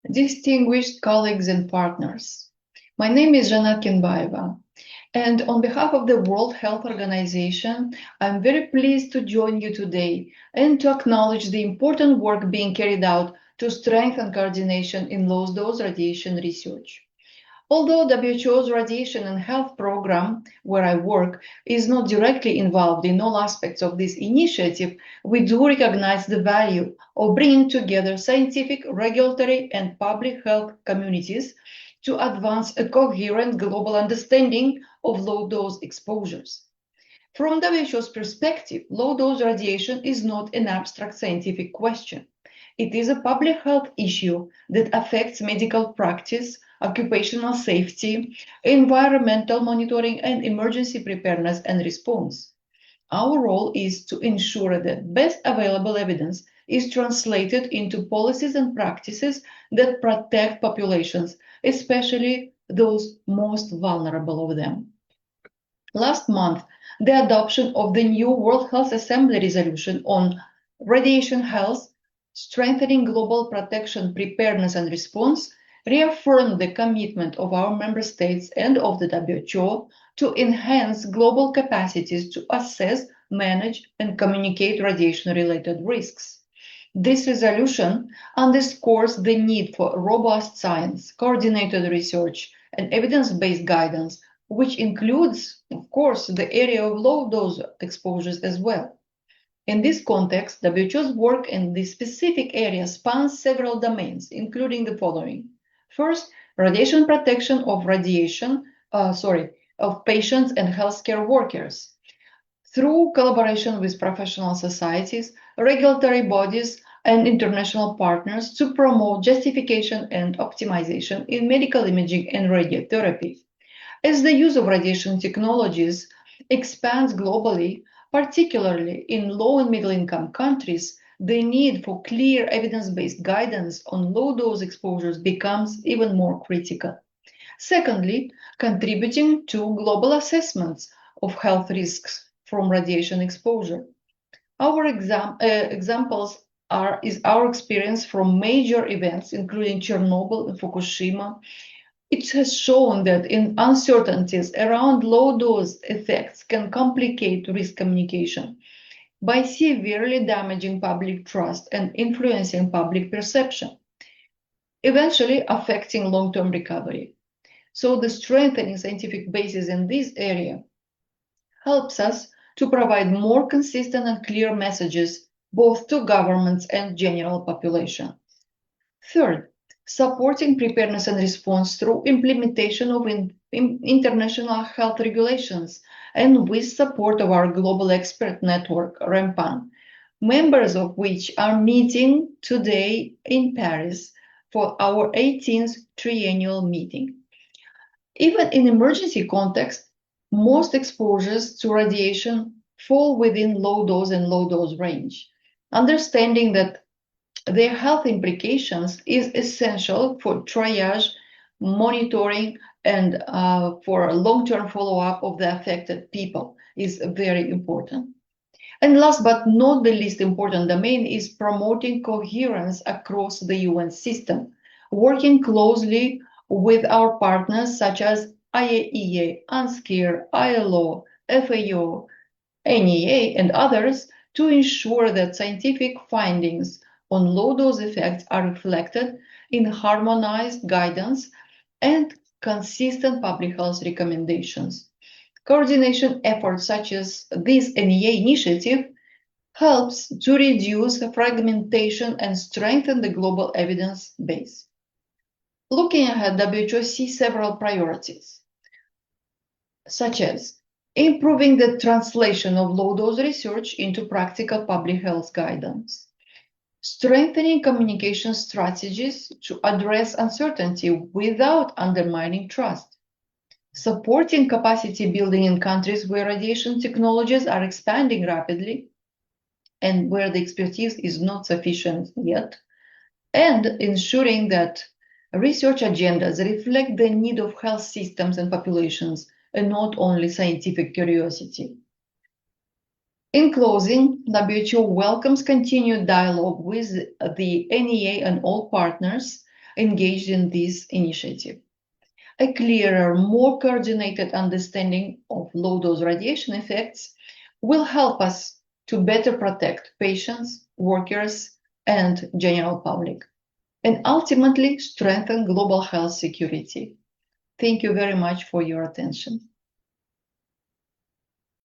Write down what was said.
Distinguished colleagues and partners, my name is Zhanat KENBAYEVA, and on behalf of the World Health Organization, I'm very pleased to join you today and to acknowledge the important work being carried out to strengthen coordination in low-dose radiation research. Although WHO's Radiation and Health Program, where I work, is not directly involved in all aspects of this initiative, we do recognize the value of bringing together scientific, regulatory, and public health communities to advance a coherent global understanding of low-dose exposures. From WHO's perspective, low-dose radiation is not an abstract scientific question. It is a public health issue that affects medical practice, occupational safety, environmental monitoring, and emergency preparedness and response. Our role is to ensure that best available evidence is translated into policies and practices that protect populations, especially those most vulnerable of them. Last month, the adoption of the new World Health Assembly resolution on radiation health, strengthening global protection, preparedness, and response reaffirmed the commitment of our member states and of the WHO to enhance global capacities to assess, manage, and communicate radiation-related risks. This resolution underscores the need for robust science, coordinated research, and evidence-based guidance, which includes, of course, the area of low-dose exposures as well. In this context, WHO's work in this specific area spans several domains, including the following. First, radiation protection of patients and healthcare workers through collaboration with professional societies, regulatory bodies, and international partners to promote justification and optimization in medical imaging and radiotherapy. As the use of radiation technologies expands globally, particularly in low and middle-income countries, the need for clear evidence-based guidance on low-dose exposures becomes even more critical. Secondly, contributing to global assessments of health risks from radiation exposure. Our examples is our experience from major events, including Chernobyl and Fukushima. It has shown that uncertainties around low-dose effects can complicate risk communication by severely damaging public trust and influencing public perception, eventually affecting long-term recovery. So the strengthening scientific basis in this area helps us to provide more consistent and clear messages both to governments and general population. Third, supporting preparedness and response through implementation of international health regulations and with support of our global expert network, REMPAN, members of which are meeting today in Paris for our 18th triennial meeting. Even in emergency context, most exposures to radiation fall within low dose and low dose range. Understanding that their health implications is essential for triage, monitoring, and for long-term follow-up of the affected people is very important. And last but not the least important domain is promoting coherence across the UN system, working closely with our partners such as IAEA, UNSCEAR, ILO, FAO, NEA, and others to ensure that scientific findings on low-dose effects are reflected in harmonized guidance and consistent public health recommendations. Coordination efforts such as this NEA initiative helps to reduce fragmentation and strengthen the global evidence base. Looking ahead, WHO sees several priorities, such as improving the translation of low-dose research into practical public health guidance, strengthening communication strategies to address uncertainty without undermining trust, supporting capacity building in countries where radiation technologies are expanding rapidly and where the expertise is not sufficient yet, and ensuring that research agendas reflect the need of health systems and populations and not only scientific curiosity. In closing, WHO welcomes continued dialogue with the NEA and all partners, engaged in this initiative. A clearer, more coordinated understanding of low-dose radiation effects will help us to better protect patients, workers, and general public, and ultimately strengthen global health security. Thank you very much for your attention.